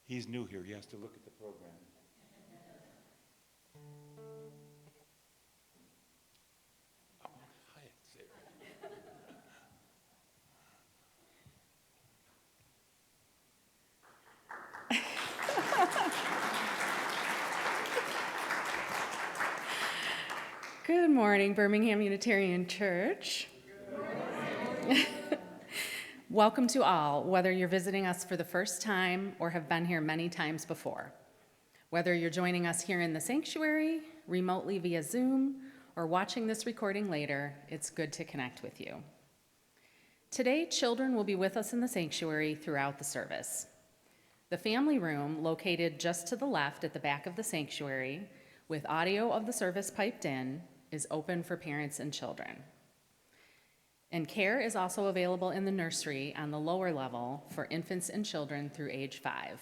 He's new here. He has to look at the program. Oh, hi, Sarah. Good morning, Birmingham Unitarian Church. Welcome to all, whether you're visiting us for the first time or have been here many times before. Whether you're joining us here in the sanctuary, remotely via Zoom, or watching this recording later, it's good to connect with you. Today, children will be with us in the sanctuary throughout the service. The family room, located just to the left at the back of the sanctuary, with audio of the service piped in, is open for parents and children. And care is also available in the nursery on the lower level for infants and children through age 5.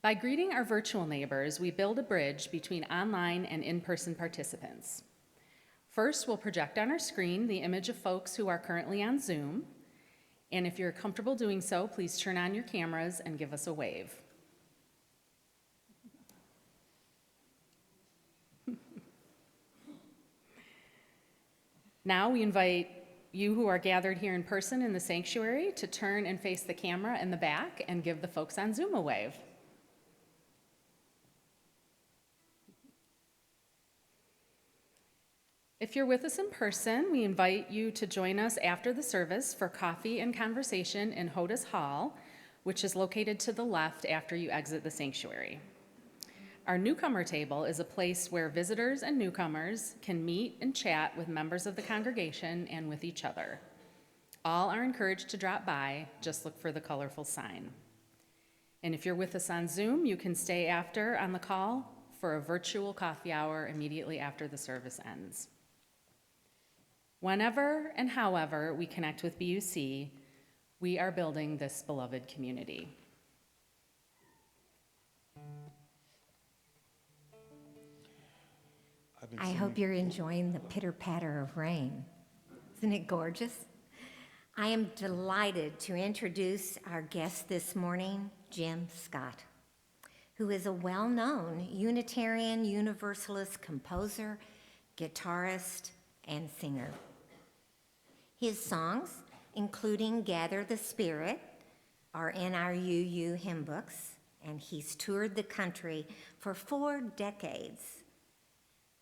By greeting our virtual neighbors, we build a bridge between online and in-person participants. First, we'll project on our screen the image of folks who are currently on Zoom, and if you're comfortable doing so, please turn on your cameras and give us a wave. Now we invite you who are gathered here in person in the sanctuary to turn and face the camera in the back and give the folks on Zoom a wave. If you're with us in person, we invite you to join us after the service for coffee and conversation in Hodis Hall, which is located to the left after you exit the sanctuary. Our newcomer table is a place where visitors and newcomers can meet and chat with members of the congregation and with each other. All are encouraged to drop by, just look for the colorful sign. And if you're with us on Zoom, you can stay after on the call for a virtual coffee hour immediately after the service ends. Whenever and however we connect with BUC, we are building this beloved community. I hope you're enjoying the pitter-patter of rain. Isn't it gorgeous? I am delighted to introduce our guest this morning, Jim Scott, who is a well-known Unitarian Universalist composer, guitarist, and singer. His songs, including Gather the Spirit, are in our UU hymn books, and he's toured the country for 4 decades,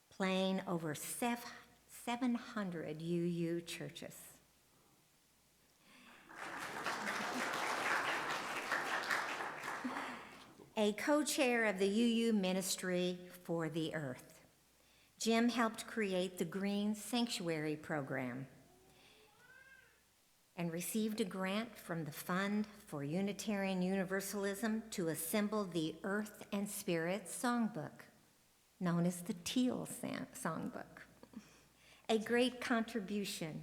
playing over 700 UU churches. A co-chair of the UU Ministry for the Earth, Jim helped create the Green Sanctuary program and received a grant from the Fund for Unitarian Universalism to assemble the Earth and Spirit Songbook, known as the Teal Songbook, a great contribution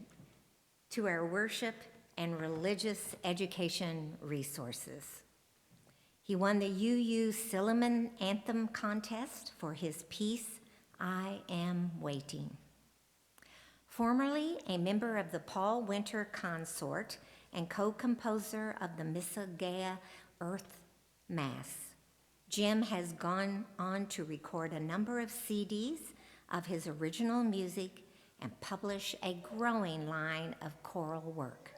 to our worship and religious education resources. He won the UU Silliman Anthem Contest for his piece, I Am Waiting. Formerly a member of the Paul Winter Consort and co-composer of the Missa Gea Earth Mass, Jim has gone on to record a number of CDs of his original music and publish a growing line of choral work.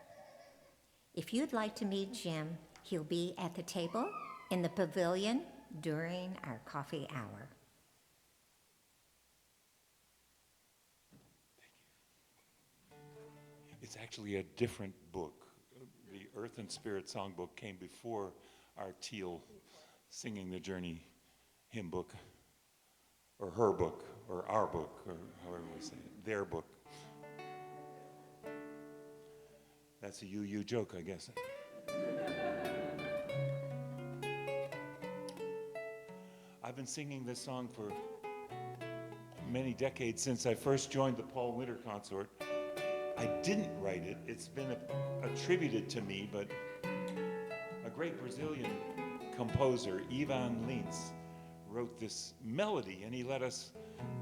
If you'd like to meet Jim, he'll be at the table in the pavilion during our coffee hour. It's actually a different book. The Earth and Spirit Songbook came before our Teal Singing the Journey hymn book, or her book, or our book, or however we say it, their book. That's a UU joke, I guess. I've been singing this song for many decades since I first joined the Paul Winter Consort. I didn't write it. It's been attributed to me, but a great Brazilian composer, Ivan Lins, wrote this melody, and he let us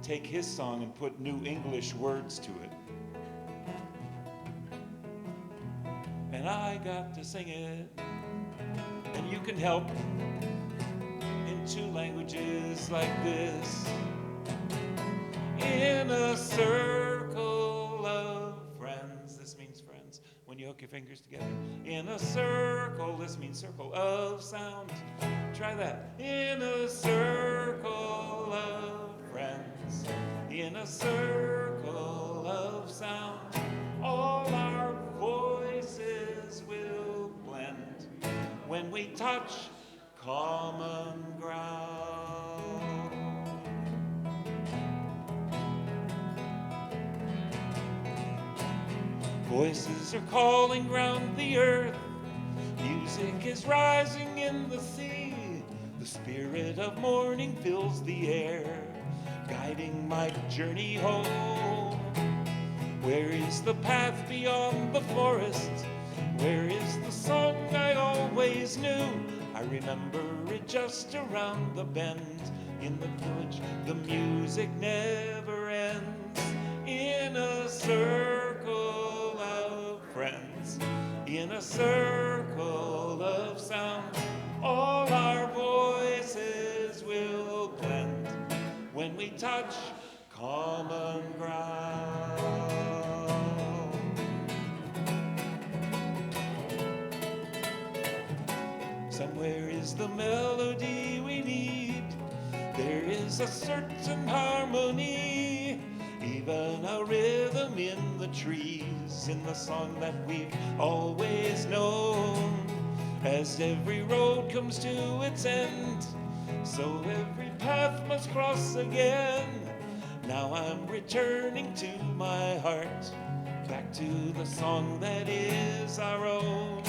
take his song and put new English words to it. And I got to sing it, and you can help in 2 languages like this. In a circle of friends. This means friends when you hook your fingers together. In a circle, this means circle of sound. Try that. In a circle of friends. In a circle of sound. All our voices will blend when we touch common ground. Voices are calling round the earth. Music is rising in the sea. The spirit of morning fills the air, guiding my journey home. Where is the path beyond the forest? Where is the song I always knew? I remember it just around the bend. In the village, the music never ends. In a circle of friends, in a circle of sound, all our voices will blend when we touch common ground. Somewhere is the melody we need. There is a certain harmony, even a rhythm in the trees, in the song that we've always known. As every road comes to its end, so every path must cross again. Now I'm returning to my heart, back to the song that is our own.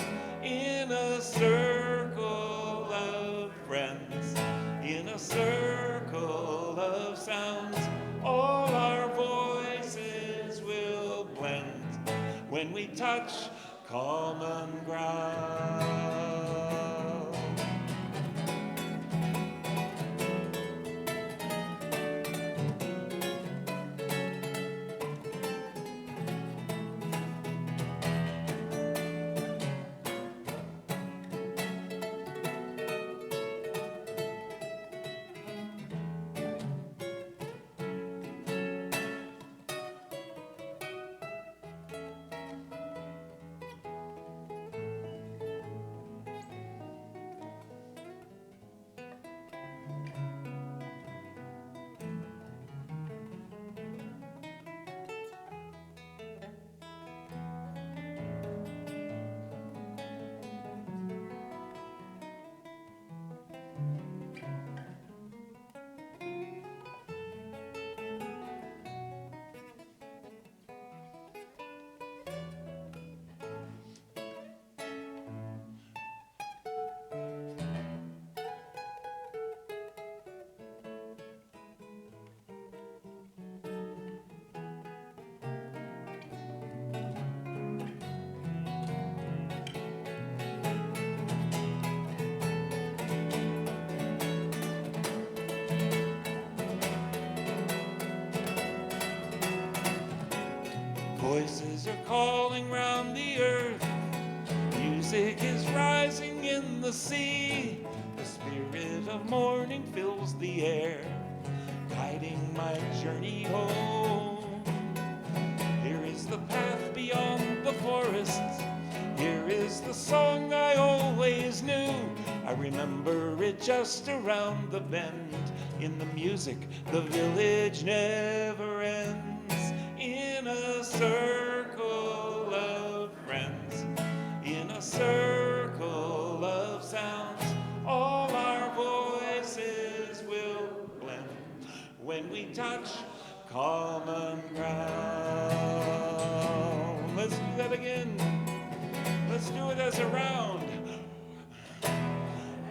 In a circle of friends, in a circle of sounds, all our voices will blend when we touch common ground. Voices are calling round the earth. Music is rising in the sea. The spirit of morning fills the air, guiding my journey home. Here is the path beyond the forest. Here is the song I always knew. I remember it just around the bend. In the music, the village never ends. In a circle of friends, in a circle of sounds, all our voices will blend when we touch common ground. Let's do that again. Let's do it as a round.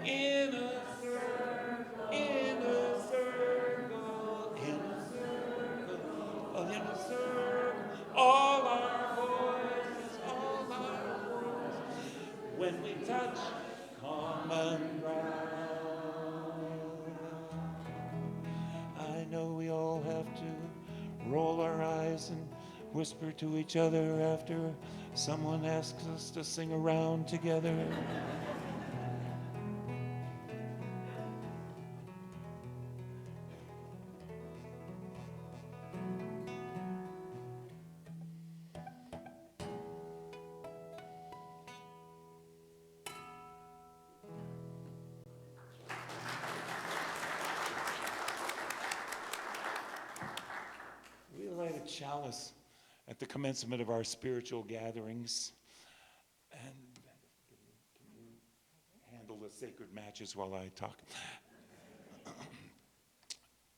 In a circle, in a circle, in a circle, in a circle, all our voices, when we touch common ground. I know we all have to roll our eyes and whisper to each other after someone asks us to sing around together. chalice at the commencement of our spiritual gatherings. And can you handle the sacred matches while I talk?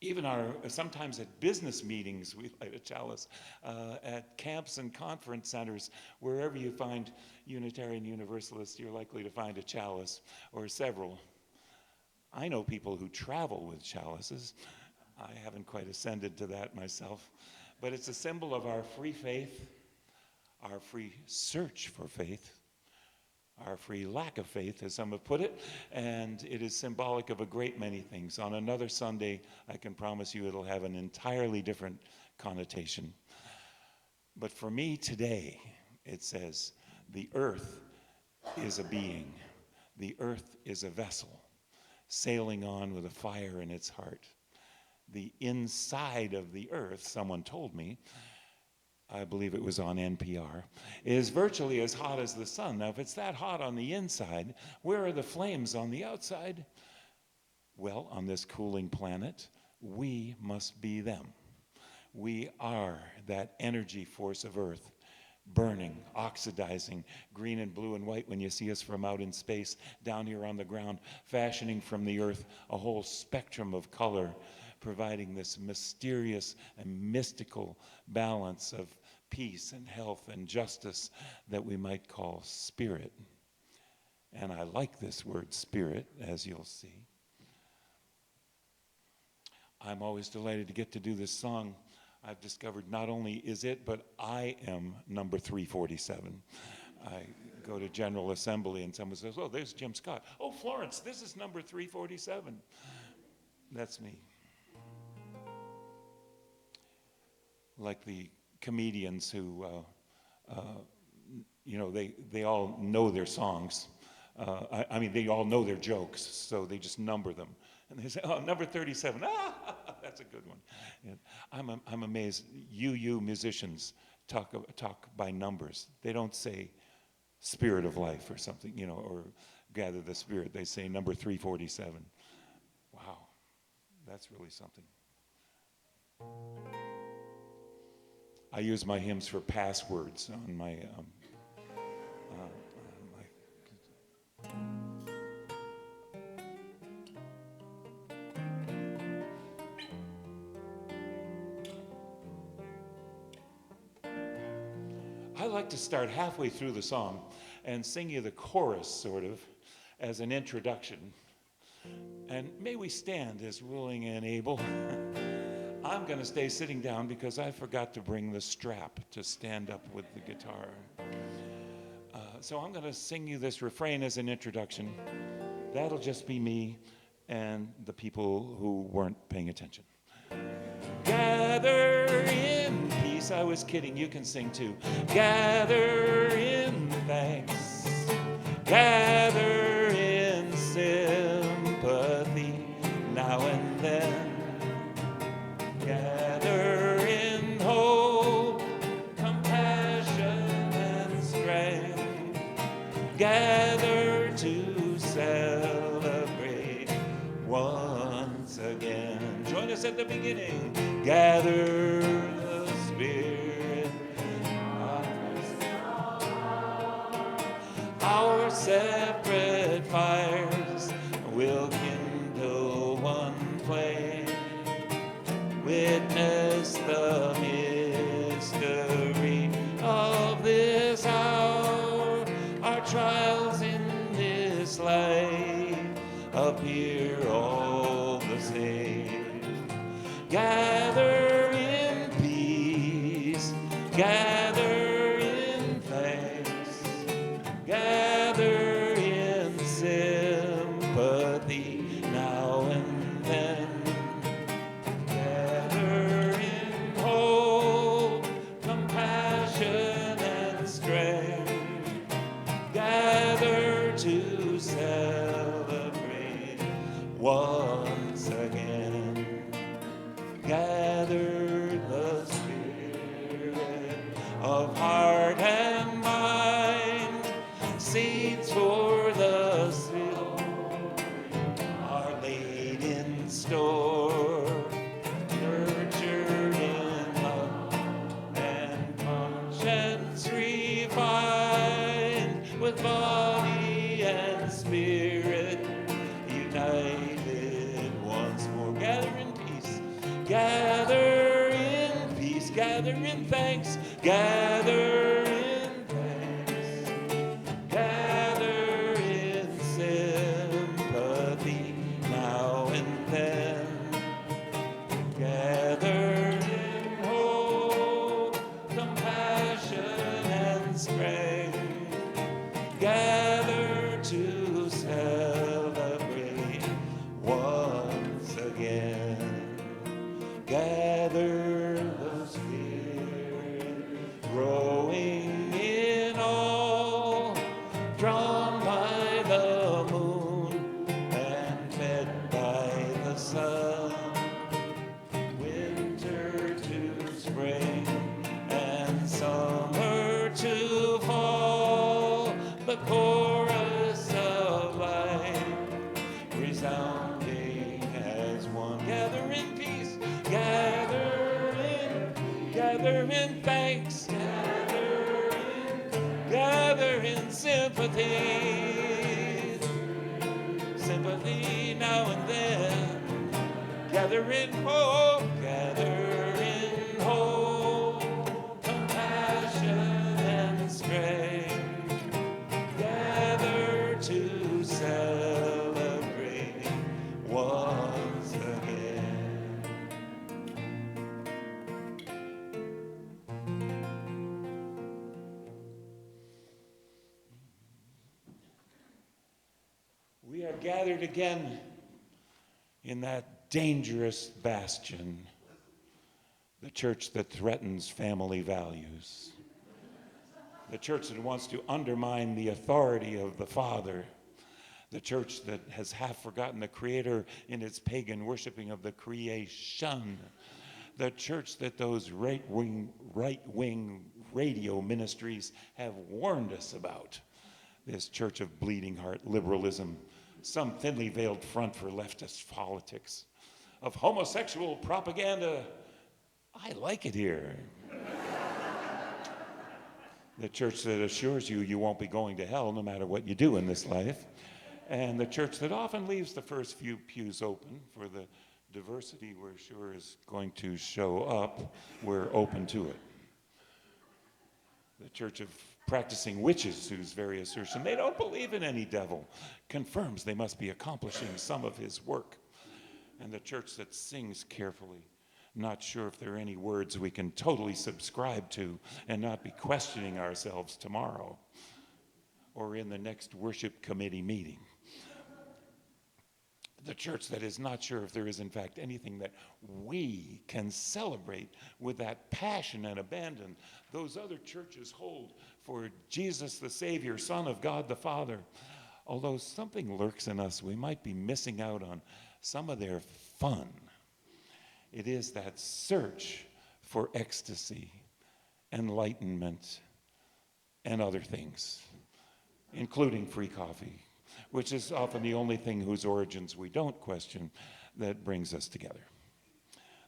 Even sometimes at business meetings, we light a chalice. At camps and conference centers, wherever you find Unitarian Universalists, you're likely to find a chalice or several. I know people who travel with chalices. I haven't quite ascended to that myself. But it's a symbol of our free faith, our free search for faith, our free lack of faith, as some have put it, and it is symbolic of a great many things. On another Sunday, I can promise you it'll have an entirely different connotation. But for me today, it says, the earth is a being. The earth is a vessel, sailing on with a fire in its heart. The inside of the earth, someone told me, I believe it was on NPR, is virtually as hot as the sun. Now, if it's that hot on the inside, where are the flames on the outside? Well, on this cooling planet, we must be them. We are that energy force of Earth, burning, oxidizing, green and blue and white when you see us from out in space, down here on the ground, fashioning from the Earth a whole spectrum of color, providing this mysterious and mystical balance of peace and health and justice that we might call spirit. And I like this word spirit, as you'll see. I'm always delighted to get to do this song. I've discovered not only is it, but I am number 347. I go to General Assembly and someone says, oh, there's Jim Scott. Oh, Florence, this is number 347. That's me. Like the comedians who, they all know their songs. I mean, they all know their jokes, so they just number them. And they say, oh, number 37, that's a good one. Yeah, I'm amazed. You musicians talk by numbers. They don't say spirit of life or something, or gather the spirit. They say number 347. Wow, that's really something. I use my hymns for passwords on my I like to start halfway through the song and sing you the chorus, sort of, as an introduction. And may we stand as willing and able. I'm going to stay sitting down because I forgot to bring the strap to stand up with the guitar. So I'm going to sing you this refrain as an introduction. That'll just be me and the people who weren't paying attention. Gather in peace. I was kidding. You can sing too. Gather in thanks. Gather in sympathy now and then. Gather in hope, compassion, and strength. Gather to celebrate once again. Join us at the beginning. Gather the Spirit. Our separate fires will kindle one flame. Witness the mystery of this hour. Our trials in this life appear all the same. Gather in peace, gather in thanks, gather in sympathy now and then. To celebrate once again. with body and spirit, united once more. Gather in peace, gather in peace, gather in thanks, gather in thanks, gather in sympathy now and then, gather in hope, compassion and strength, gather to celebrate once again. Gather the Spirit, growing in all, drawn by the moon and fed by the sun. Winter to spring and summer to fall, the chorus of life resounding as one. Gather in peace, gather in thanks, gather in sympathy, sympathy now and then, gather in hope, compassion and strength, gather to celebrate once again. We are gathered again in that dangerous bastion, the church that threatens family values, the church that wants to undermine the authority of the Father, the church that has half forgotten the Creator in its pagan worshiping of the creation, the church that those right-wing radio ministries have warned us about, this church of bleeding heart liberalism, some thinly veiled front for leftist politics, of homosexual propaganda. I like it here. The church that assures you you won't be going to hell no matter what you do in this life, and the church that often leaves the first few pews open for the diversity we're sure is going to show up. We're open to it. The church of practicing witches whose very assertion they don't believe in any devil confirms they must be accomplishing some of his work. And the church that sings carefully, not sure if there are any words we can totally subscribe to and not be questioning ourselves tomorrow or in the next worship committee meeting. The church that is not sure if there is in fact anything that we can celebrate with that passion and abandon those other churches hold for Jesus the Savior, Son of God the Father. Although something lurks in us, we might be missing out on some of their fun. It is that search for ecstasy, enlightenment, and other things, including free coffee, which is often the only thing whose origins we don't question that brings us together.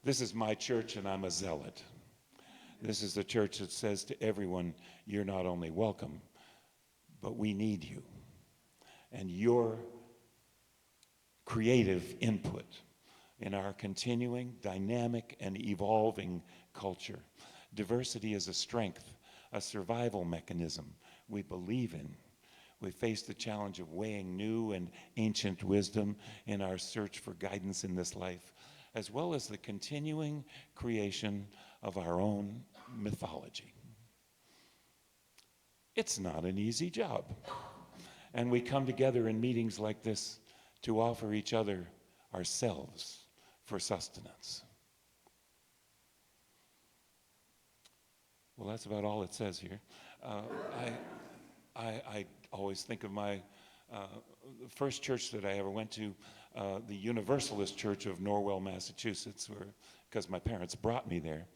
This is my church, and I'm a zealot. This is the church that says to everyone, you're not only welcome, but we need you. And your creative input in our continuing, dynamic, and evolving culture. Diversity is a strength, a survival mechanism we believe in. We face the challenge of weighing new and ancient wisdom in our search for guidance in this life, as well as the continuing creation of our own mythology. It's not an easy job. And we come together in meetings like this to offer each other ourselves for sustenance. Well, that's about all it says here. I always think of my the first church that I ever went to, the Universalist Church of Norwell, Massachusetts, because my parents brought me there.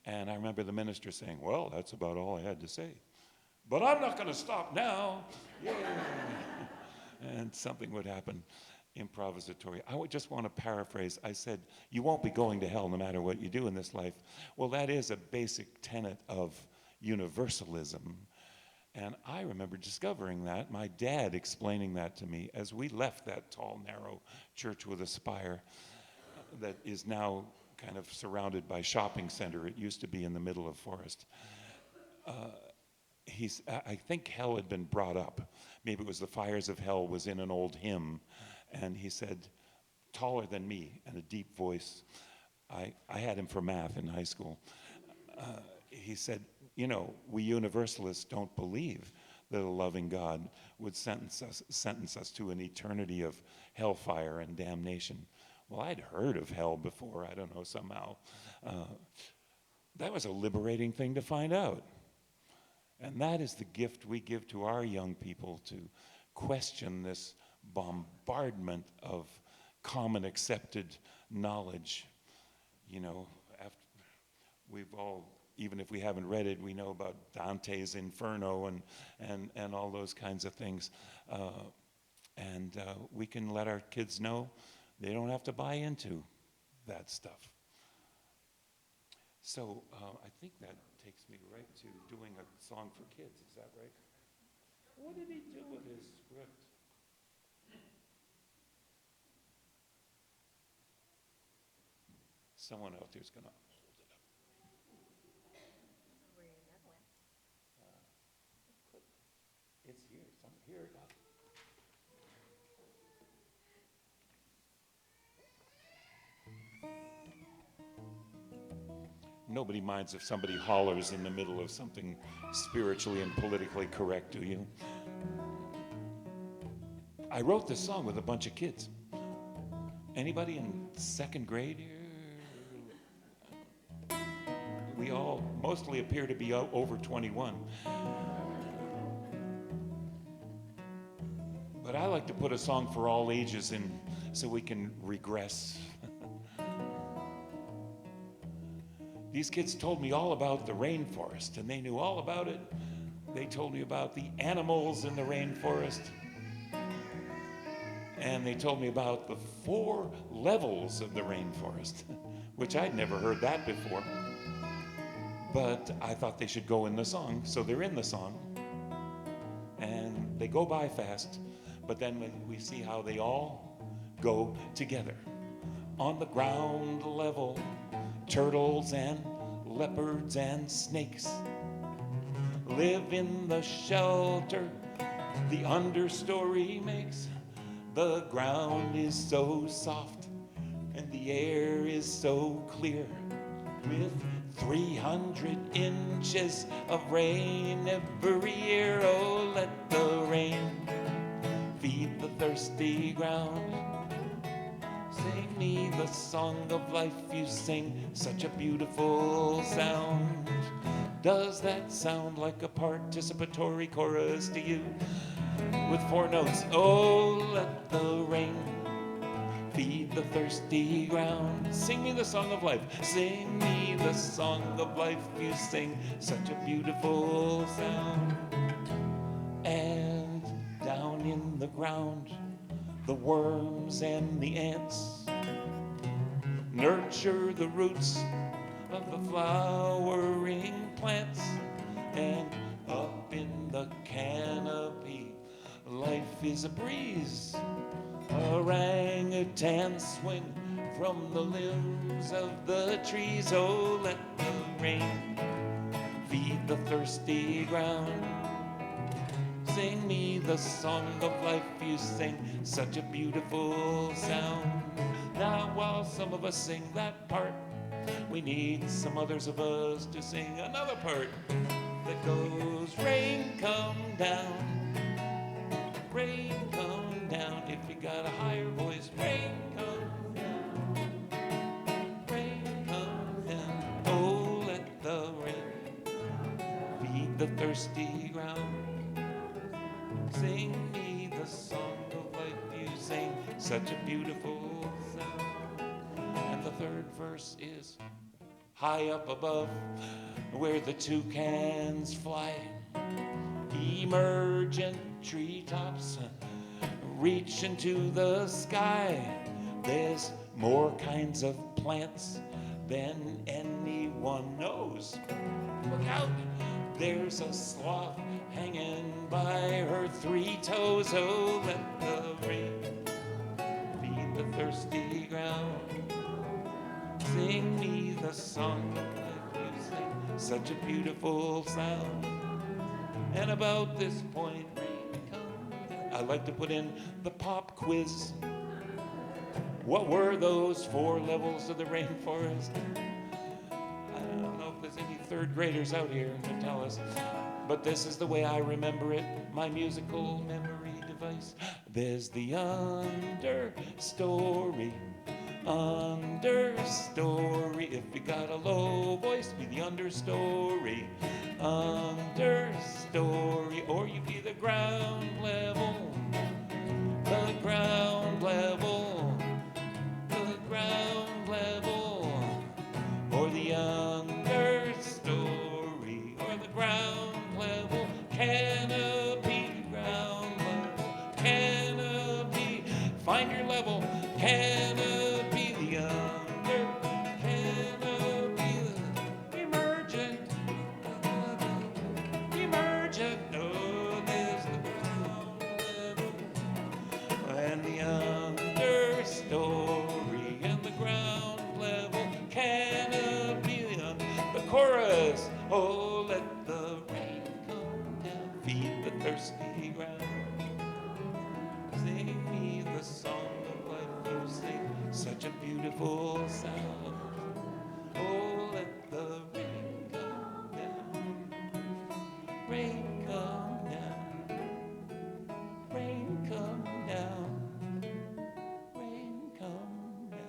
And I remember the minister saying, well, that's about all I had to say. But I'm not going to stop now. Yay. And something would happen improvisatory. I would just want to paraphrase. I said, you won't be going to hell no matter what you do in this life. Well, that is a basic tenet of universalism. And I remember discovering that, my dad explaining that to me as we left that tall, narrow church with a spire that is now kind of surrounded by shopping center. It used to be in the middle of forest. I think hell had been brought up. Maybe it was the fires of hell was in an old hymn. And he said, taller than me, and a deep voice. I had him for math in high school. He said, you know, we Universalists don't believe that a loving God would sentence us to an eternity of hellfire and damnation. Well, I'd heard of hell before, I don't know, somehow. That was a liberating thing to find out. And that is the gift we give to our young people, to question this bombardment of common accepted knowledge. You know, we've all, even if we haven't read it, we know about Dante's Inferno and all those kinds of things. We can let our kids know they don't have to buy into that stuff. So I think that takes me right to doing a song for kids. Is that right? What did he do with his script? Someone out there's going to hold it up. It's here. Here it is. Nobody minds if somebody hollers in the middle of something spiritually and politically correct, do you? I wrote this song with a bunch of kids. Anybody in second grade here? We all mostly appear to be over 21. But I like to put a song for all ages in so we can regress. These kids told me all about the rainforest, and they knew all about it. They told me about the animals in the rainforest. And they told me about the 4 levels of the rainforest, which I'd never heard that before. But I thought they should go in the song, so they're in the song. And they go by fast, but then we see how they all go together. On the ground level, turtles and leopards and snakes live in the shelter the understory makes. The ground is so soft and the air is so clear, with 300 inches of rain every year. Oh, let the rain feed the thirsty ground. Sing me the song of life you sing, such a beautiful sound. Does that sound like a participatory chorus to you? With 4 notes. Oh, let the rain feed the thirsty ground. Sing me the song of life. Sing me the song of life you sing, such a beautiful sound. And down in the ground, the worms and the ants nurture the roots of the flowering plants. And up in the canopy, life is a breeze. Orangutans swing from the limbs of the trees. Oh, let the rain feed the thirsty ground. Sing me the song of life you sing, such a beautiful sound. Now while some of us sing that part, we need some others of us to sing another part that goes, rain come down, rain come down. If you got a higher voice, rain come down, rain come down. Oh, let the rain feed the thirsty ground. Sing me the song of life you sing, such a beautiful sound. And the third verse is, high up above where the toucans fly, emergent treetops reach into the sky. There's more kinds of plants than anyone knows. Look out, there's a sloth hanging by her three toes. Oh, let the rain feed the thirsty ground. Sing me the song that you sing, such a beautiful sound. And about this point, rain come down. I like to put in the pop quiz. What were those 4 levels of the rainforest? I don't know if there's any third graders out here to tell us, but this is the way I remember it, my musical memory device. There's the understory. Understory. If you got a low voice, be the understory. Understory. Or you be the ground level. The ground level. The ground level. Or the understory. Or the ground level. Canopy. Ground level. Canopy. Find your level. Canopy, the under, canopy, the emergent, emergent. Oh, there's the ground level, and the understory, and the ground level, canopy, the chorus. Oh, let the rain come down, feed the thirsty ground. Sing me the song of life you sing, such a beautiful sound. Oh, let the rain come down, rain come down, rain come down, rain come down.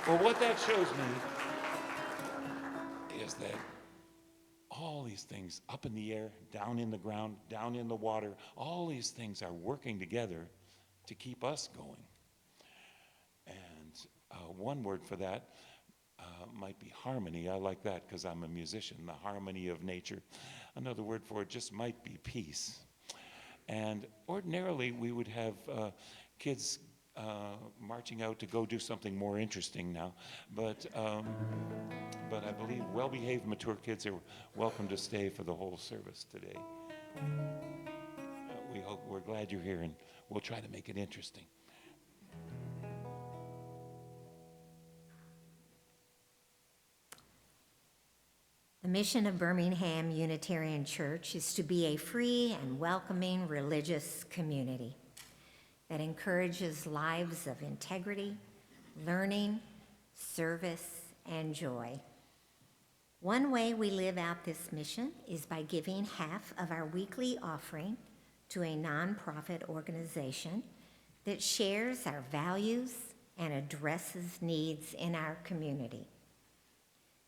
Well, what that shows me is that all these things up in the air, down in the ground, down in the water, all these things are working together to keep us going. And one word for that might be harmony. I like that because I'm a musician, the harmony of nature. Another word for it just might be peace. And ordinarily we would have kids marching out to go do something more interesting now. But I believe well-behaved, mature kids are welcome to stay for the whole service today. We're glad you're here, and we'll try to make it interesting. The mission of Birmingham Unitarian Church is to be a free and welcoming religious community that encourages lives of integrity, learning, service, and joy. One way we live out this mission is by giving half of our weekly offering to a nonprofit organization that shares our values and addresses needs in our community.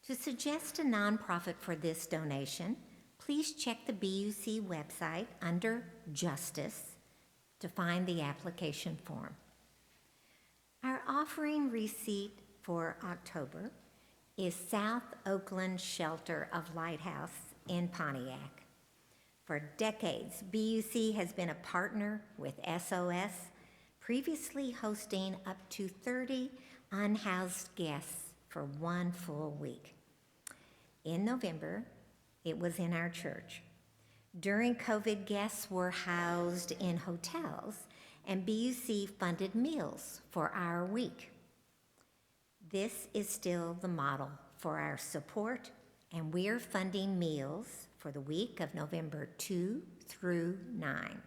To suggest a nonprofit for this donation, please check the BUC website under Justice to find the application form. Our offering receipt for October is South Oakland Shelter of Lighthouse in Pontiac. For decades, BUC has been a partner with SOS, previously hosting up to 30 unhoused guests for one full week. In November, it was in our church. During COVID, guests were housed in hotels, and BUC funded meals for our week. This is still the model for our support, and we are funding meals for the week of November 2 through 9.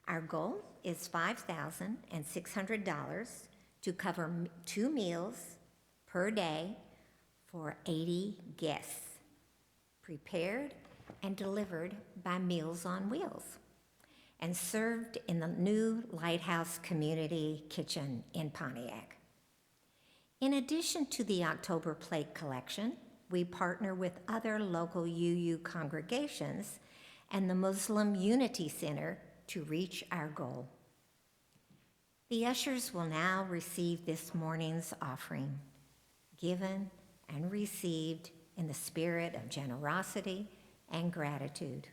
Our goal is $5,600 to cover 2 meals per day for 80 guests, prepared and delivered by Meals on Wheels, and served in the new Lighthouse Community Kitchen in Pontiac. In addition to the October plate collection, we partner with other local UU congregations and the Muslim Unity Center to reach our goal. The ushers will now receive this morning's offering, given and received in the spirit of generosity and gratitude.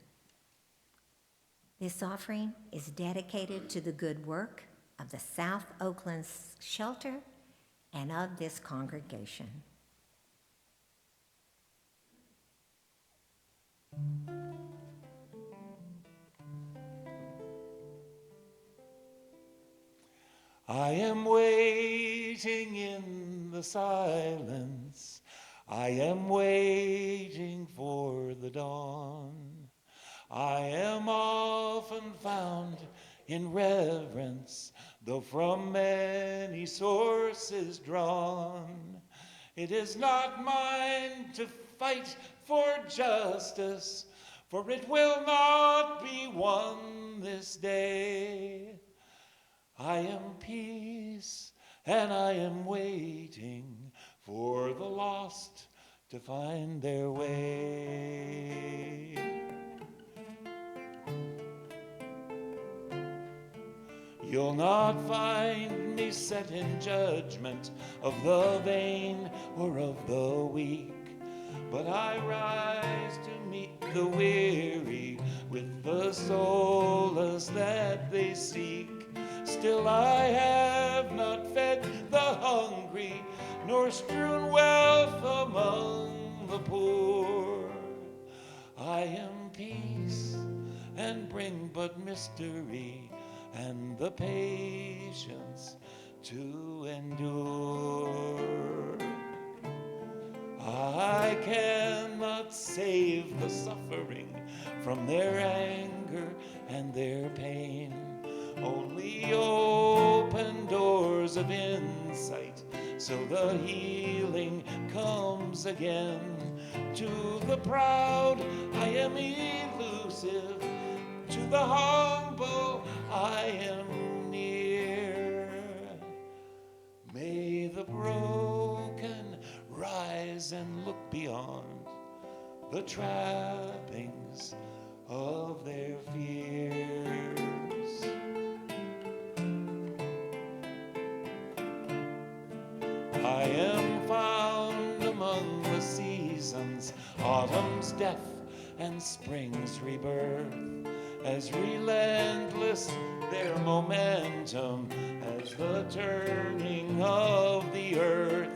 This offering is dedicated to the good work of the South Oakland Shelter and of this congregation. I am waiting in the silence. I am waiting for the dawn. I am often found in reverence, though from many sources drawn. It is not mine to fight for justice, for it will not be won this day. I am peace, and I am waiting for the lost to find their way. You'll not find me set in judgment of the vain or of the weak, but I rise to meet the weary with the solace that they seek. Still I have not fed the hungry, nor strewn wealth among the poor. I am peace, and bring but mystery, and the patience to endure. I cannot save the suffering from their anger and their pain. Only open doors of insight, so the healing comes again. To the proud I am elusive, to the humble I am near. May the broken rise and look beyond the trappings of their fears. I am found among the seasons, autumn's death and spring's rebirth, as relentless their momentum as the turning of the earth.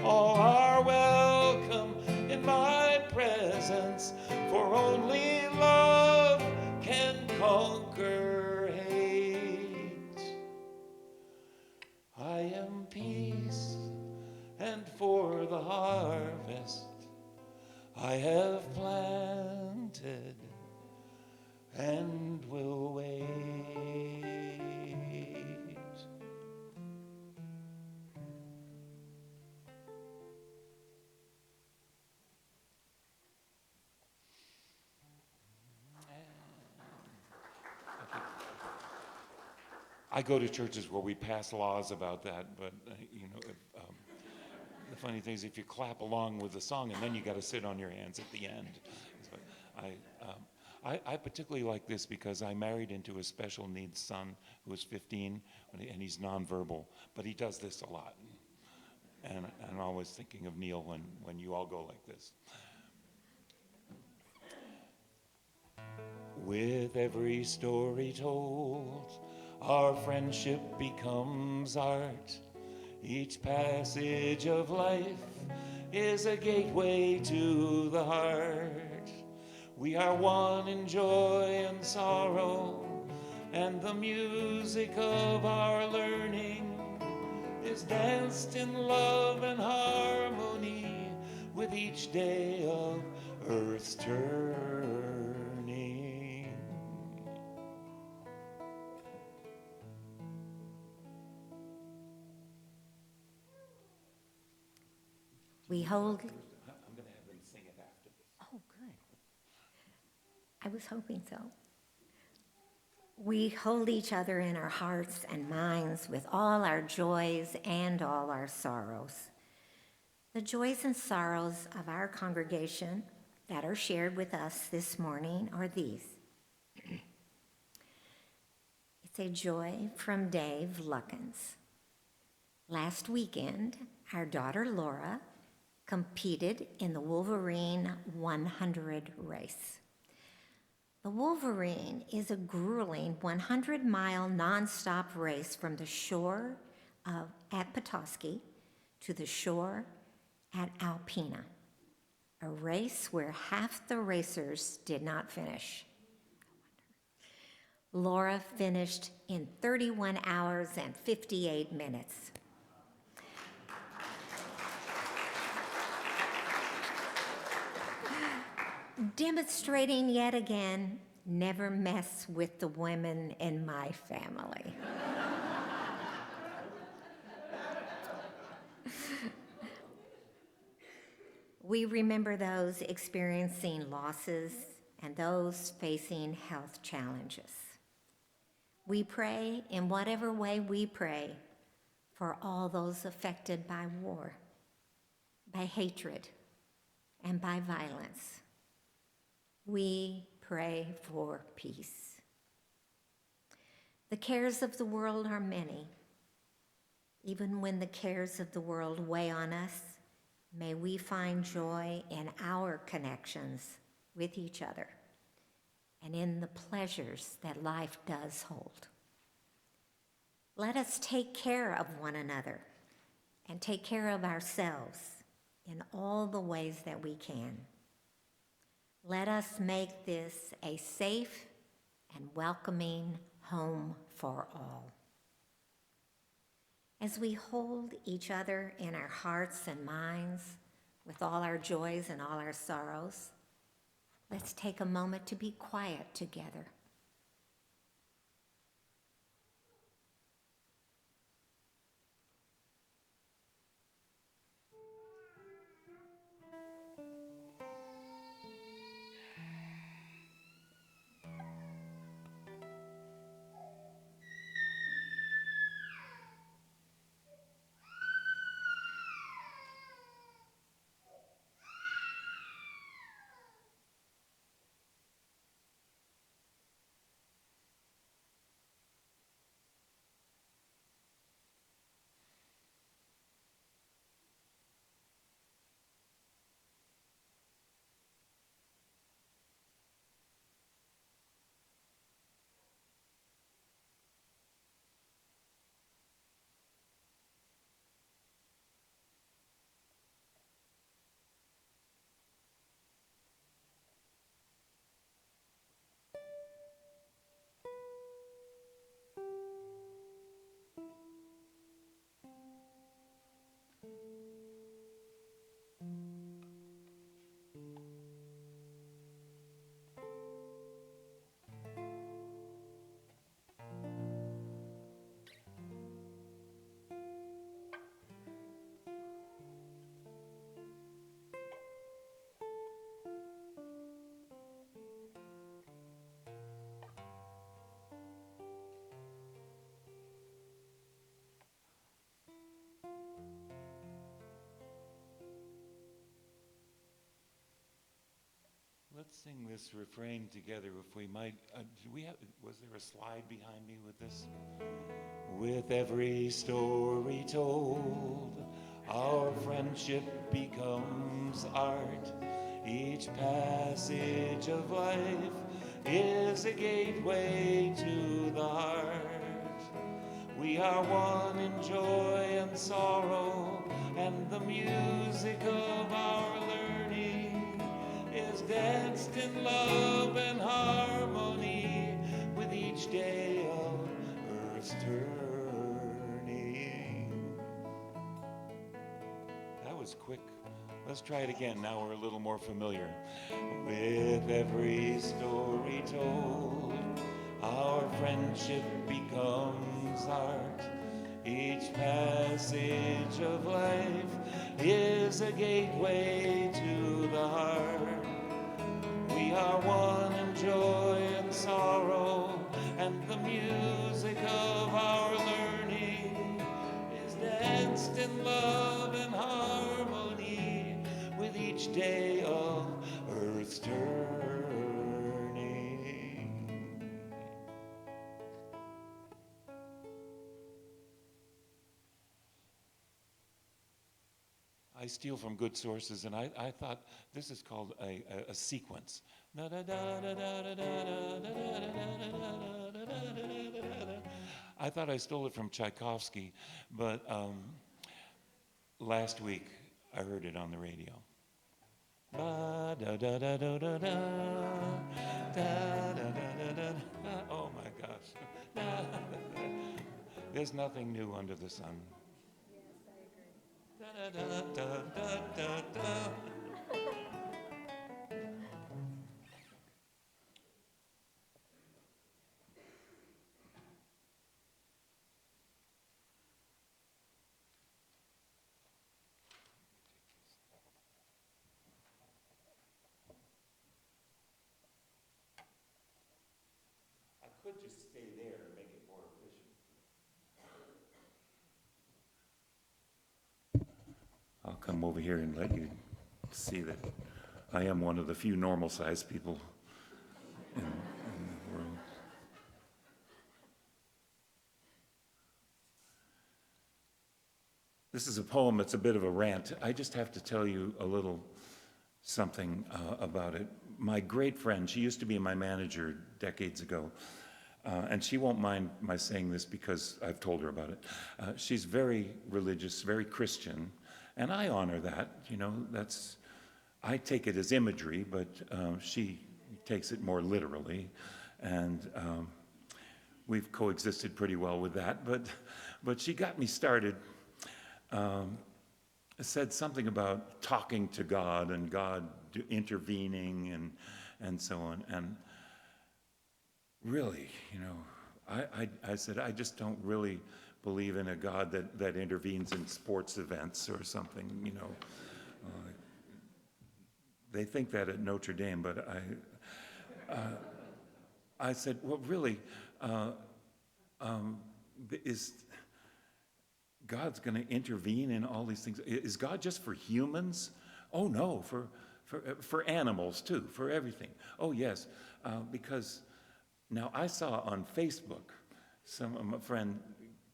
All are welcome in my presence, for only love can conquer hate. I am peace, and for the harvest I have planted and will wait. I go to churches where we pass laws about that, but the funny thing is, if you clap along with the song, and then you got to sit on your hands at the end. So I particularly like this because I married into a special needs son who is 15, and he's nonverbal, but he does this a lot. And I'm always thinking of Neil when you all go like this. With every story told, our friendship becomes art. Each passage of life is a gateway to the heart. We are one in joy and sorrow, and the music of our learning is danced in love and harmony with each day of earth's turning. We hold. I'm going to have them sing it after this. Oh, good. I was hoping so. We hold each other in our hearts and minds with all our joys and all our sorrows. The joys and sorrows of our congregation that are shared with us this morning are these. It's a joy from Dave Luckins. Last weekend, our daughter Laura competed in the Wolverine 100 race. The Wolverine is a grueling 100-mile nonstop race from the shore at Petoskey to the shore at Alpena, a race where half the racers did not finish. Laura finished in 31 hours and 58 minutes. Demonstrating yet again, never mess with the women in my family. We remember those experiencing losses and those facing health challenges. We pray in whatever way we pray for all those affected by war, by hatred, and by violence. We pray for peace. The cares of the world are many. Even when the cares of the world weigh on us, may we find joy in our connections with each other and in the pleasures that life does hold. Let us take care of one another and take care of ourselves in all the ways that we can. Let us make this a safe and welcoming home for all. As we hold each other in our hearts and minds with all our joys and all our sorrows, let's take a moment to be quiet together. Let's sing this refrain together if we might. Was there a slide behind me with this? With every story told, our friendship becomes art. Each passage of life is a gateway to the heart. We are one in joy and sorrow, and the music of our learning is danced in love and harmony with each day of earth's turning. That was quick. Let's try it again. Now we're a little more familiar. With every story told, our friendship becomes art. Each passage of life is a gateway to the heart. We are one in joy and sorrow, and the music of our learning is danced in love and harmony with each day of earth's turning. I steal from good sources, and I thought this is called a sequence. I thought I stole it from Tchaikovsky, but last week I heard it on the radio. Oh my God. us. There's nothing new under the sun. Yes, I agree. Da, da, da, da, da, da. I could just stay there and make it more efficient. I'll come over here and let you see that I am one of the few normal-sized people in the world. This is a poem that's a bit of a rant. I just have to tell you a little something about it. My great friend, she used to be my manager decades ago, and she won't mind my saying this because I've told her about it. She's very religious, very Christian, and I honor that. You know, I take it as imagery, but she takes it more literally, and we've coexisted pretty well with that. But she got me started. Said something about talking to God and God intervening and so on. And really, you know, I said, I just don't really believe in a God that intervenes in sports events or something, you know. They think that at Notre Dame, but I said, well, really, is God's going to intervene in all these things? Is God just for humans? Oh, no, for animals too, for everything. Oh, yes, because now I saw on Facebook a friend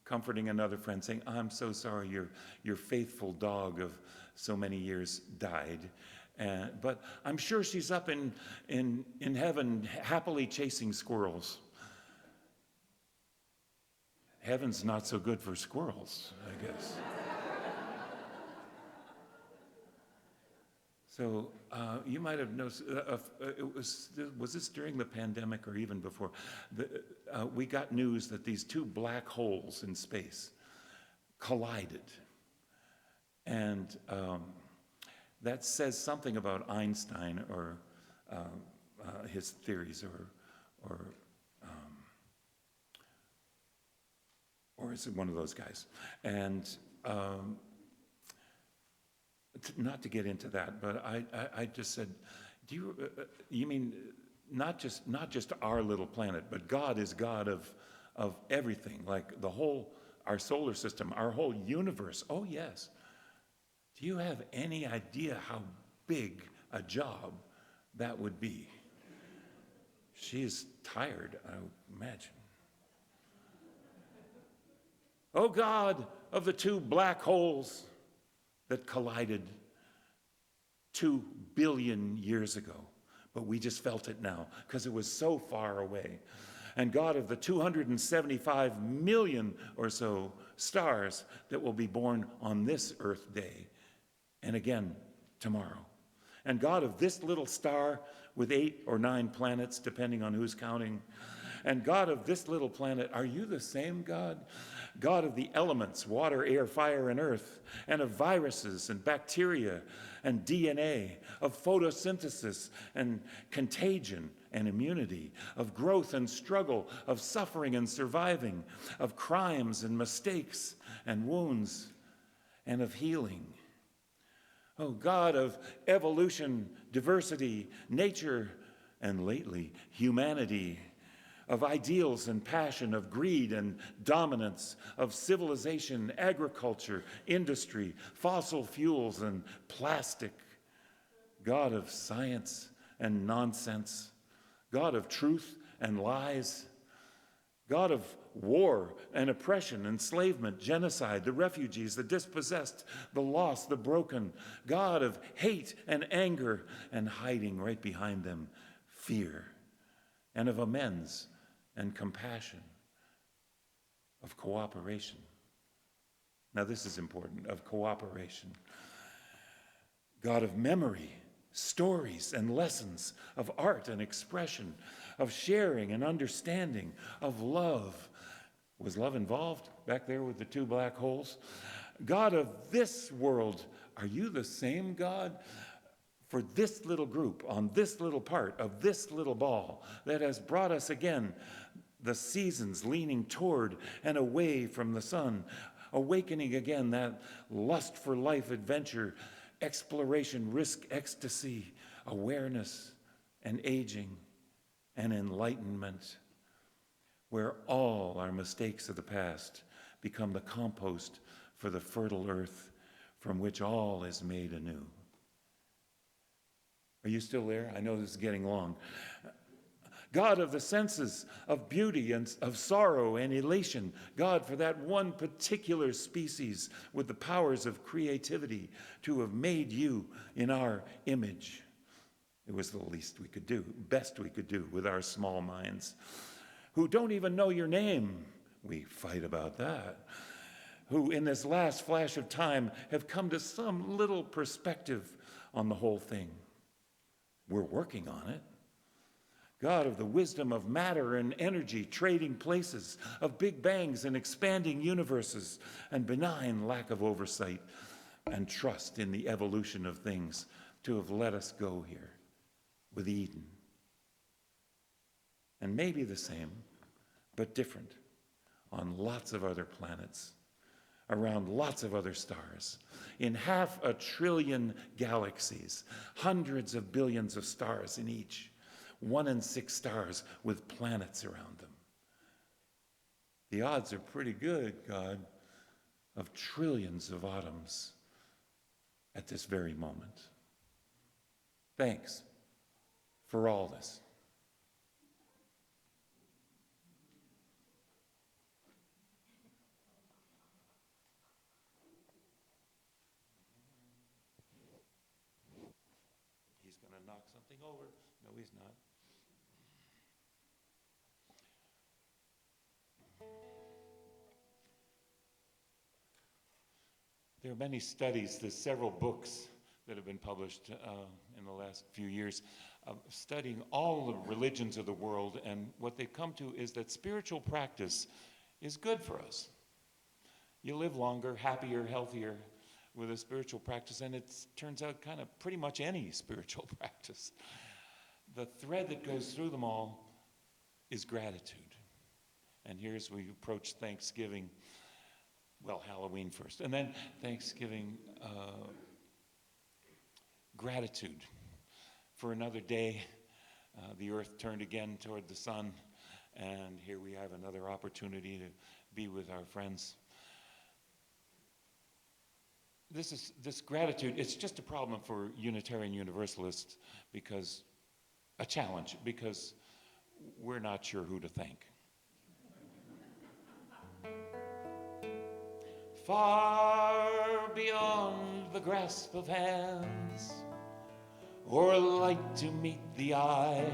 comforting another friend saying, I'm so sorry your faithful dog of so many years died. But I'm sure she's up in heaven happily chasing squirrels. Heaven's not so good for squirrels, I guess. So you might have noticed, was this during the pandemic or even before? We got news that these two black holes in space collided. And that says something about Einstein or his theories or is it one of those guys? And not to get into that, but I just said, you mean not just our little planet, but God is God of everything, like our solar system, our whole universe? Oh, yes. Do you have any idea how big a job that would be? She is tired, I imagine. Oh God, of the two black holes that collided 2 billion years ago, but we just felt it now because it was so far away. And God, of the 275 million or so stars that will be born on this Earth day, and again tomorrow. And God, of this little star with 8 or 9 planets, depending on who's counting. And God, of this little planet, are you the same God? God of the elements, water, air, fire, and earth, and of viruses and bacteria and DNA, of photosynthesis and contagion and immunity, of growth and struggle, of suffering and surviving, of crimes and mistakes and wounds, and of healing. Oh, God of evolution, diversity, nature, and lately, humanity, of ideals and passion, of greed and dominance, of civilization, agriculture, industry, fossil fuels, and plastic. God of science and nonsense. God of truth and lies. God of war and oppression, enslavement, genocide, the refugees, the dispossessed, the lost, the broken. God of hate and anger, and hiding right behind them, fear. And of amends and compassion, of cooperation. Now this is important, of cooperation. God of memory, stories and lessons, of art and expression, of sharing and understanding, of love. Was love involved back there with the two black holes? God of this world, are you the same God for this little group on this little part of this little ball that has brought us again the seasons leaning toward and away from the sun, awakening again that lust for life, adventure, exploration, risk, ecstasy, awareness, and aging, and enlightenment, where all our mistakes of the past become the compost for the fertile earth from which all is made anew. Are you still there? I know this is getting long. God of the senses, of beauty and of sorrow and elation. God for that one particular species with the powers of creativity to have made you in our image. It was the least we could do, best we could do with our small minds. Who don't even know your name. We fight about that. Who in this last flash of time have come to some little perspective on the whole thing. We're working on it. God of the wisdom of matter and energy, trading places, of big bangs and expanding universes, and benign lack of oversight and trust in the evolution of things to have let us go here with Eden. And maybe the same, but different, on lots of other planets, around lots of other stars, in 500 billion galaxies, hundreds of billions of stars in each, 1 in 6 stars with planets around them. The odds are pretty good, God, of trillions of atoms at this very moment. Thanks for all this. He's going to knock something over. No, he's not. There are many studies, there's several books that have been published in the last few years studying all the religions of the world, and what they've come to is that spiritual practice is good for us. You live longer, happier, healthier with a spiritual practice, and it turns out kind of pretty much any spiritual practice. The thread that goes through them all is gratitude. And here as we approach Thanksgiving, well, Halloween first, and then Thanksgiving, gratitude for another day. The earth turned again toward the sun, and here we have another opportunity to be with our friends. This gratitude, it's just a problem for Unitarian Universalists, because a challenge, because we're not sure who to thank. Far beyond the grasp of hands, or light to meet the eye,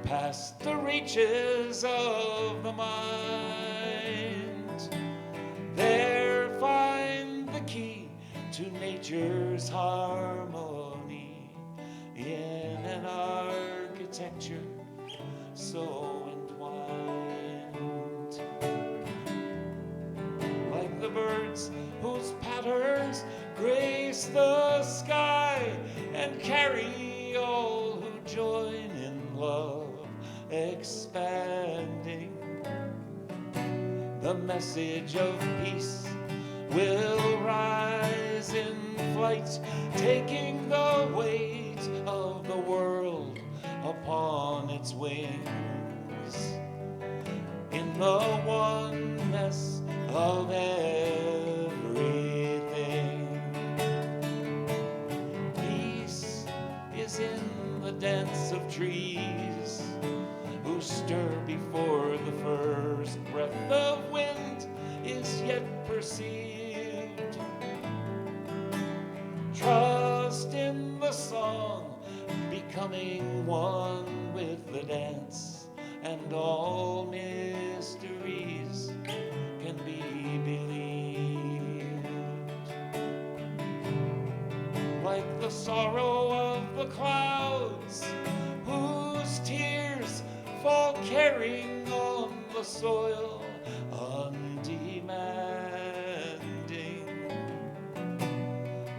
past the reaches of the mind, there find the key to nature's harmony in an architecture so entwined. Like the birds whose patterns grace the sky and carry all who join in love expanding, the message of peace will rise in flight, taking the weight of the world upon its wings, in the oneness of everything. Peace is in the dance of trees, who stir before the first breath of wind is yet perceived. Trust in the song, becoming one with the dance, and all mysteries can be believed. Like the sorrow of the clouds, whose tears caring on the soil, undemanding.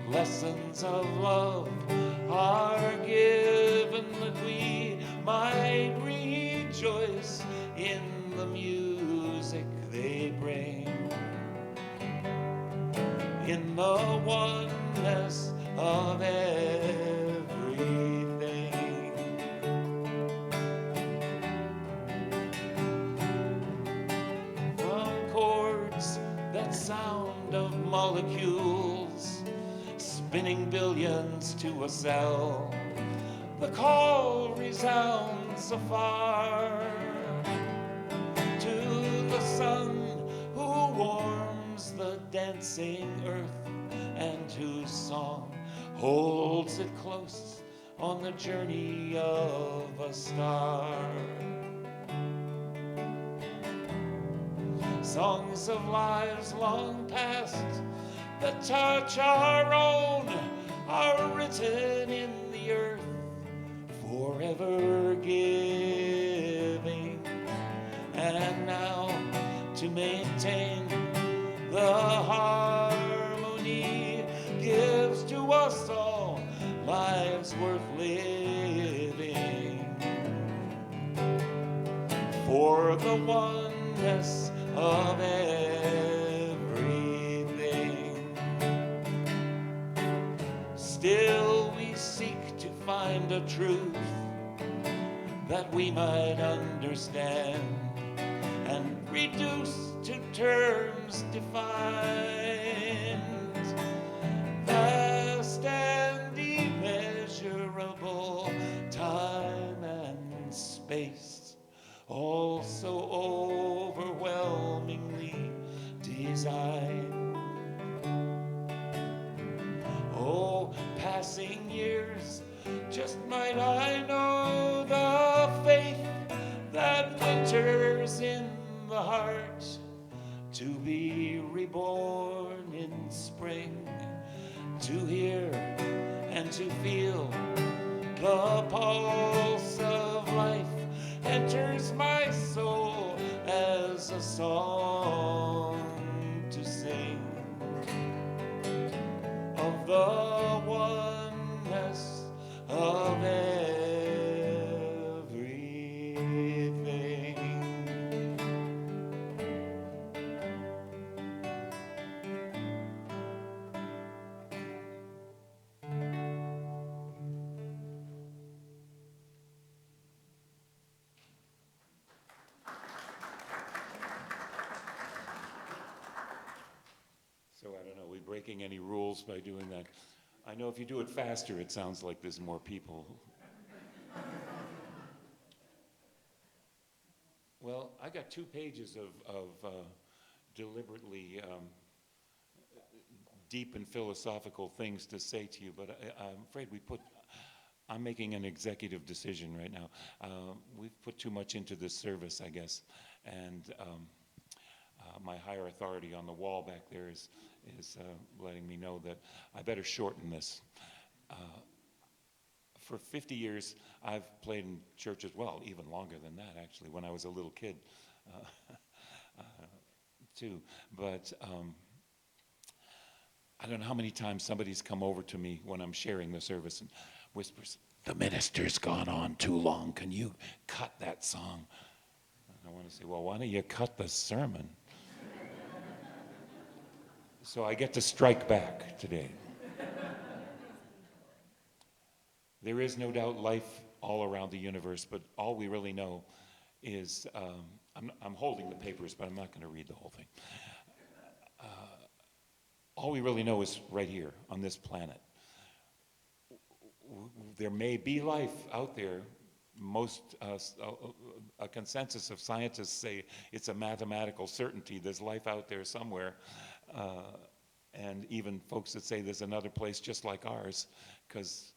Lessons of love are given that we might rejoice in the music they bring, in the oneness of everything. From chords that sound of molecules spinning billions to a cell, the call resounds afar to the sun who warms the dancing earth and whose song holds it close on the journey of a star. Songs of lives long past that touch our own are written in the earth, forever giving. And now to maintain the harmony gives to us all lives worth living, for the oneness of everything. Still we seek to find a truth that we might understand and reduce to terms defined, vast and immeasurable, time and space, all so overwhelmingly designed. Oh, passing years, just might I know the faith that winters in the heart, to be reborn in spring, to hear and to feel the pulse of life enters my soul as a song to sing of the oneness of everything. So I don't know, are we breaking any rules by doing that? I know if you do it faster, it sounds like there's more people. Well, I got 2 pages of deliberately deep and philosophical things to say to you, but I'm afraid I'm making an executive decision right now. We've put too much into this service, I guess, and my higher authority on the wall back there is letting me know that I better shorten this. For 50 years, I've played in churches, well, even longer than that, actually, when I was a little kid, too. But I don't know how many times somebody's come over to me when I'm sharing the service and whispers, "The minister's gone on too long. Can you cut that song?" And I want to say, well, why don't you cut the sermon? So I get to strike back today. There is no doubt life all around the universe, but all we really know is, I'm holding the papers, but I'm not going to read the whole thing. All we really know is right here on this planet. There may be life out there. A consensus of scientists say it's a mathematical certainty. There's life out there somewhere. And even folks that say there's another place just like ours, because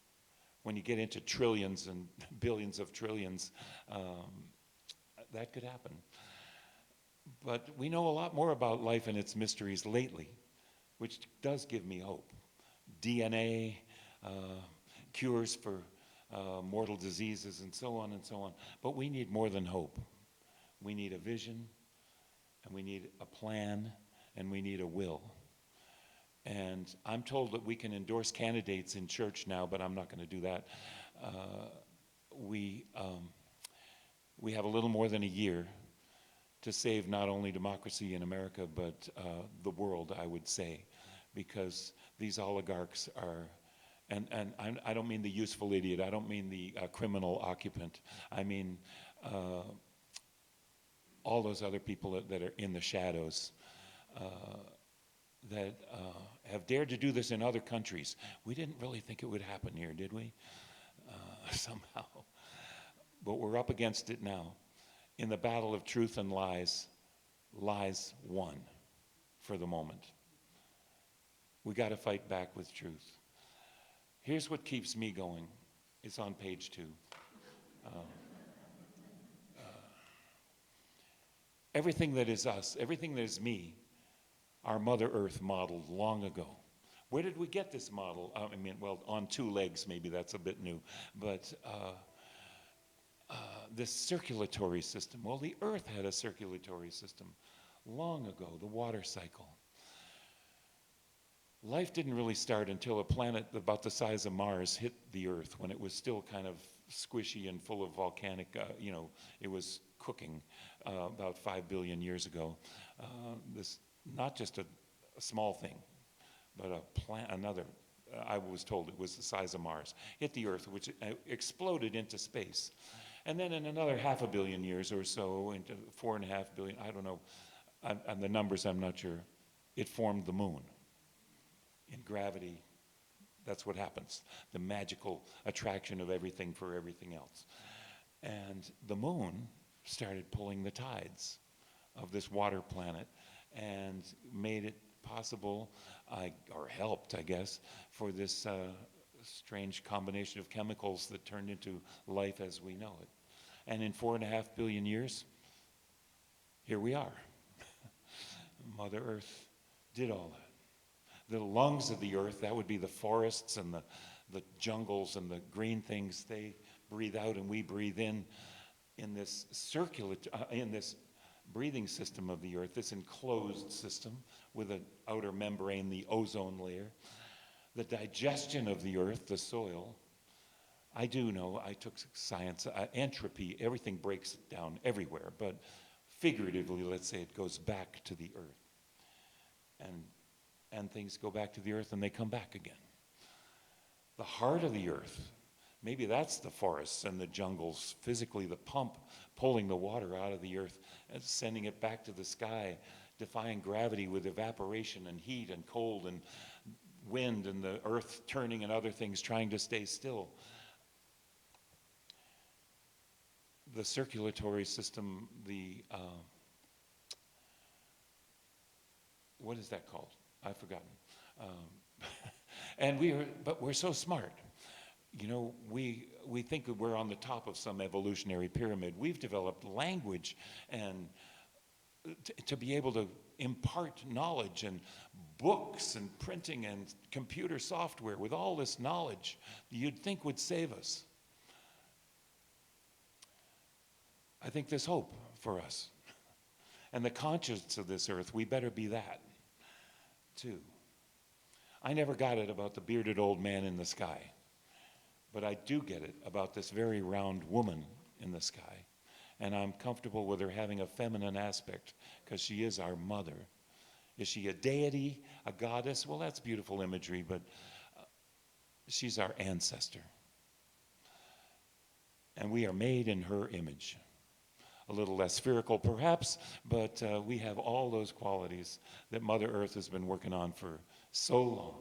when you get into trillions and billions of trillions, that could happen. But we know a lot more about life and its mysteries lately, which does give me hope. DNA, cures for mortal diseases, and so on and so on. But we need more than hope. We need a vision, and we need a plan, and we need a will. And I'm told that we can endorse candidates in church now, but I'm not going to do that. We have a little more than a year to save not only democracy in America, but the world, I would say, because these oligarchs are, and I don't mean the useful idiot, I don't mean the criminal occupant, I mean all those other people that are in the shadows that have dared to do this in other countries. We didn't really think it would happen here, did we? Somehow. But we're up against it now. In the battle of truth and lies, lies won for the moment. We got to fight back with truth. Here's what keeps me going. It's on page 2. Everything that is us, everything that is me, our Mother Earth modeled long ago. Where did we get this model? I mean, well, on 2 legs, maybe that's a bit new, but this circulatory system. Well, the Earth had a circulatory system long ago, the water cycle. Life didn't really start until a planet about the size of Mars hit the Earth, when it was still kind of squishy and full of volcanic, it was cooking about 5 billion years ago. This, not just a small thing, but I was told it was the size of Mars, hit the Earth, which exploded into space. And then in another 500 million years or so, into 4.5 billion, I don't know, on the numbers I'm not sure, it formed the moon. In gravity, that's what happens, the magical attraction of everything for everything else. And the moon started pulling the tides of this water planet and made it possible, or helped, I guess, for this strange combination of chemicals that turned into life as we know it. And in 4.5 billion years, here we are. Mother Earth did all that. The lungs of the Earth, that would be the forests and the jungles and the green things, they breathe out and we breathe in this in this breathing system of the Earth, this enclosed system with an outer membrane, the ozone layer. The digestion of the Earth, the soil. I do know, I took science, entropy, everything breaks down everywhere, but figuratively, let's say it goes back to the Earth. And things go back to the Earth and they come back again. The heart of the Earth, maybe that's the forests and the jungles, physically the pump pulling the water out of the Earth and sending it back to the sky, defying gravity with evaporation and heat and cold and wind and the Earth turning and other things trying to stay still. The circulatory system, what is that called? I've forgotten. But we're so smart. You know, we think that we're on the top of some evolutionary pyramid. We've developed language and to be able to impart knowledge and books and printing and computer software with all this knowledge you'd think would save us. I think there's hope for us. And the conscience of this earth, we better be that, too. I never got it about the bearded old man in the sky, but I do get it about this very round woman in the sky. And I'm comfortable with her having a feminine aspect because she is our mother. Is she a deity, a goddess? Well, that's beautiful imagery, but she's our ancestor. And we are made in her image. A little less spherical, perhaps, but we have all those qualities that Mother Earth has been working on for so long.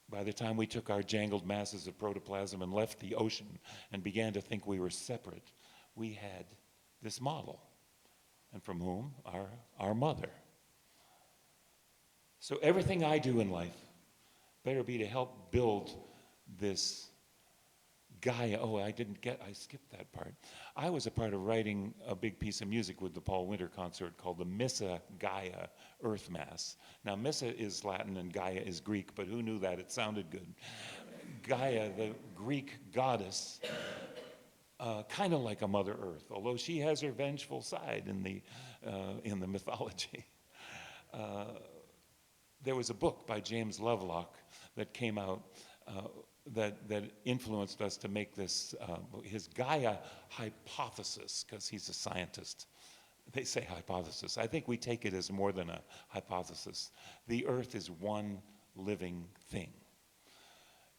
By the time we took our jangled masses of protoplasm and left the ocean and began to think we were separate, we had this model. And from whom? Our mother. So everything I do in life better be to help build this Gaia. Oh, I skipped that part. I was a part of writing a big piece of music with the Paul Winter Consort called the Missa Gaia Earth Mass. Now, Missa is Latin and Gaia is Greek, but who knew that? It sounded good. Gaia, the Greek goddess, kind of like a Mother Earth, although she has her vengeful side in the mythology. There was a book by James Lovelock that came out that influenced us to make this, his Gaia hypothesis, because he's a scientist. They say hypothesis. I think we take it as more than a hypothesis. The Earth is one living thing.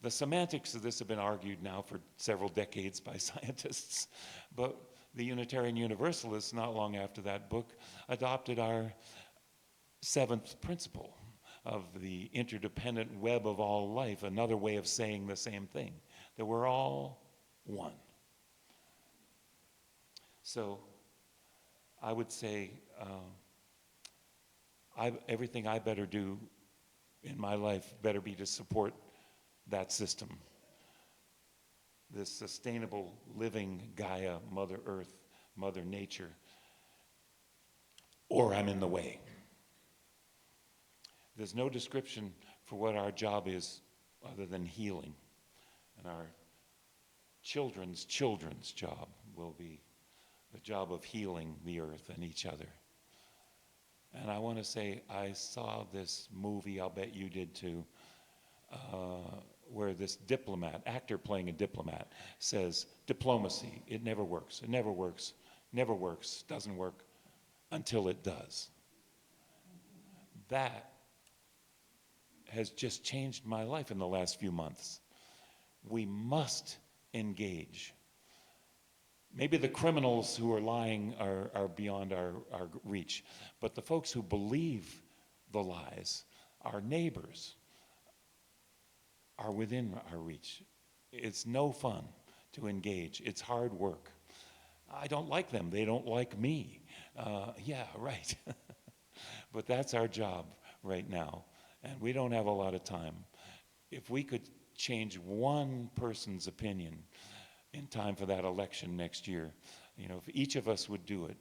The semantics of this have been argued now for several decades by scientists, but the Unitarian Universalists, not long after that book, adopted our seventh principle of the interdependent web of all life, another way of saying the same thing, that we're all one. So I would say everything I better do in my life better be to support that system, this sustainable living Gaia, Mother Earth, Mother Nature, or I'm in the way. There's no description for what our job is other than healing. And our children's job will be the job of healing the earth and each other. And I want to say, I saw this movie, I'll bet you did too, where this diplomat, actor playing a diplomat, says, diplomacy, it never works, it never works, never works, doesn't work until it does. That has just changed my life in the last few months. We must engage. Maybe the criminals who are lying are beyond our reach, but the folks who believe the lies, our neighbors, are within our reach. It's no fun to engage. It's hard work. I don't like them. They don't like me. Yeah, right. But that's our job right now, and we don't have a lot of time. If we could change one person's opinion in time for that election next year, you know, if each of us would do it,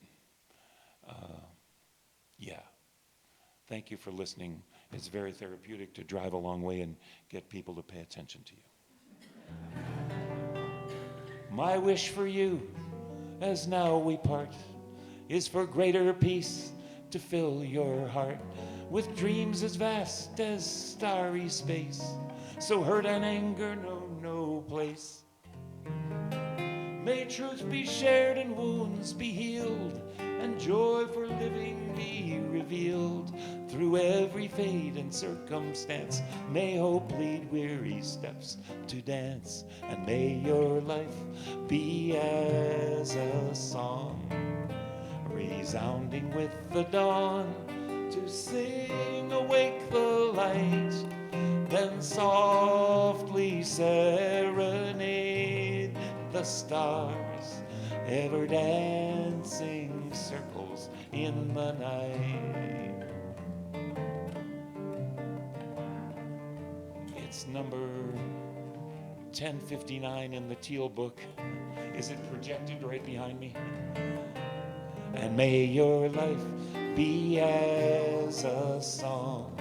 yeah. Thank you for listening. It's very therapeutic to drive a long way and get people to pay attention to you. My wish for you, as now we part, is for greater peace to fill your heart with dreams as vast as starry space, so hurt and anger know no place. May truth be shared and wounds be healed, and joy for living be revealed through every fate and circumstance. May hope lead weary steps to dance, and may your life be as a song, resounding with the dawn, to sing awake the light, then softly serenade the stars, ever dancing circles in the night. It's number 1059 in the Teal book. Is it projected right behind me? And may your life be as a song,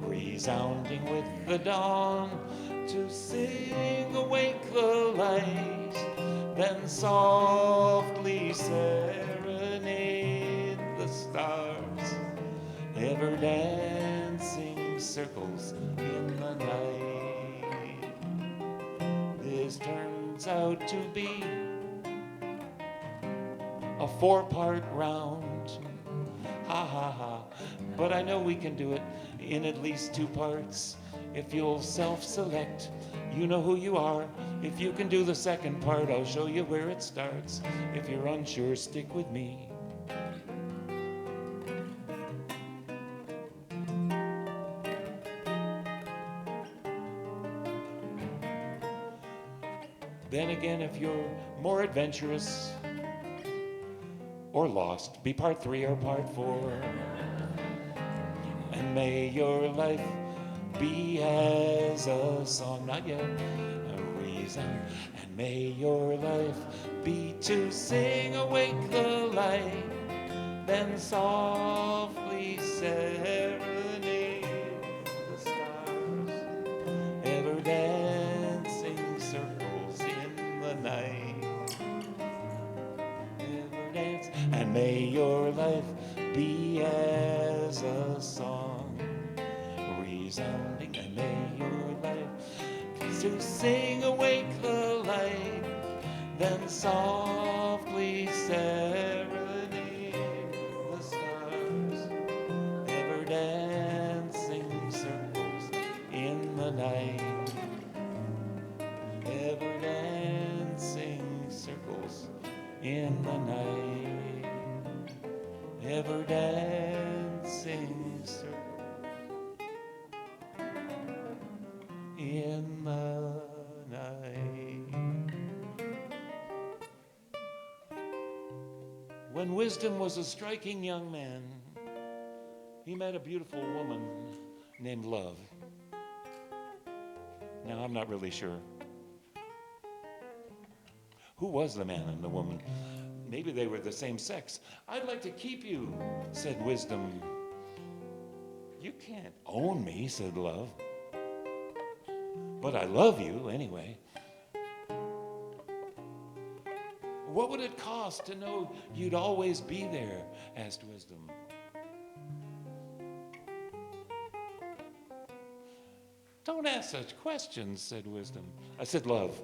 resounding with the dawn, to sing awake the light, then softly serenade the stars, ever dancing circles in the night. This turns out to be a 4-part round, ha ha ha, but I know we can do it in at least 2 parts. If you'll self-select, you know who you are. If you can do the second part, I'll show you where it starts. If you're unsure, stick with me. Then again, if you're more adventurous or lost, be part 3 or part 4. And may your life be as a song, not yet, a reason. And may your life be to sing awake the light, then softly serenade the stars, ever dancing circles in the night. May your life be as a song, resounding, and may your life to sing awake the light, then softly serenade the stars, ever dancing circles in the night, ever dancing circles in the night, ever dancing circles in the night. When Wisdom was a striking young man, he met a beautiful woman named Love. Now, I'm not really sure. Who was the man and the woman? Maybe they were the same sex. I'd like to keep you, said Wisdom. You can't own me, said Love. But I love you anyway. What would it cost to know you'd always be there, asked Wisdom. Don't ask such questions, said Wisdom. I said, Love,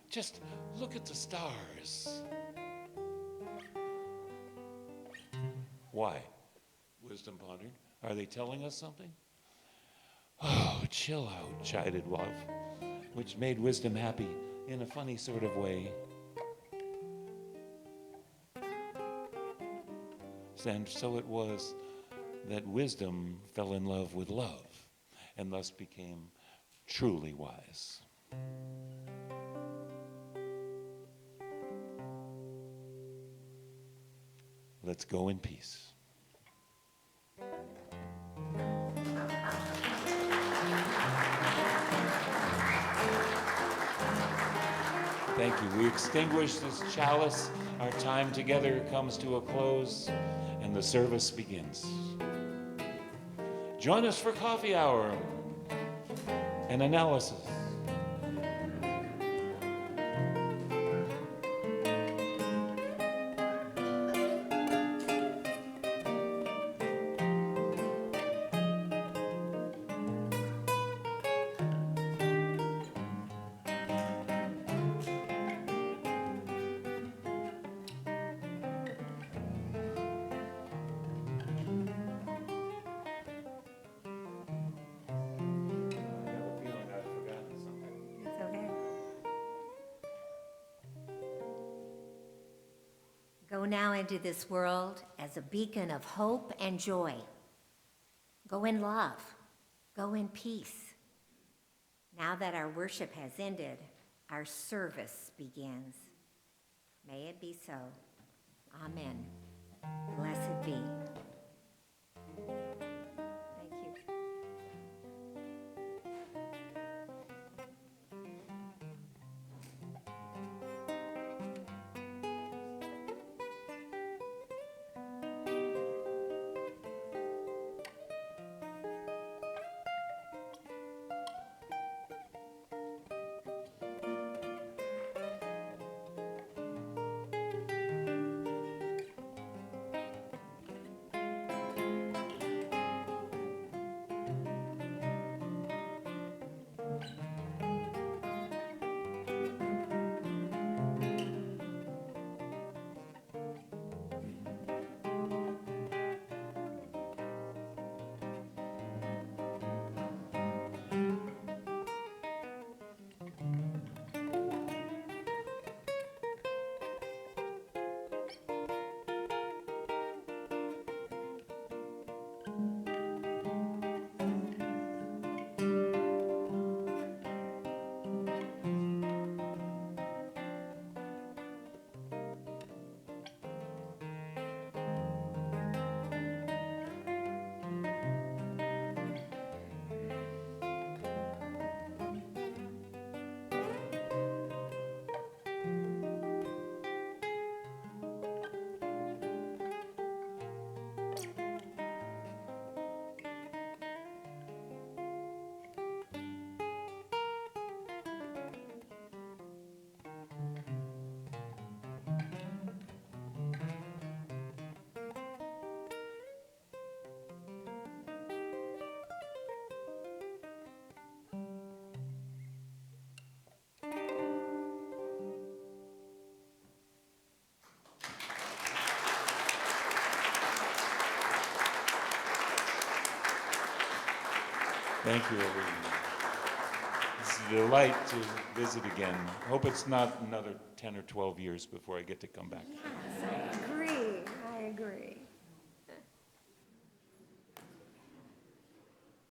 just look at the stars. Why? Wisdom pondered. Are they telling us something? Oh, chill out, chided Love, which made Wisdom happy in a funny sort of way. And so it was that Wisdom fell in love with Love, and thus became truly wise. Let's go in peace. Thank you. We extinguish this chalice. Our time together comes to a close, and the service begins. Join us for coffee hour and analysis. Go now into this world as a beacon of hope and joy. Go in love. Go in peace. Now that our worship has ended, our service begins. May it be so. Amen. Blessed be. Thank you. Thank you, everyone. It's a delight to visit again. Hope it's not another 10 or 12 years before I get to come back. Yes, I agree.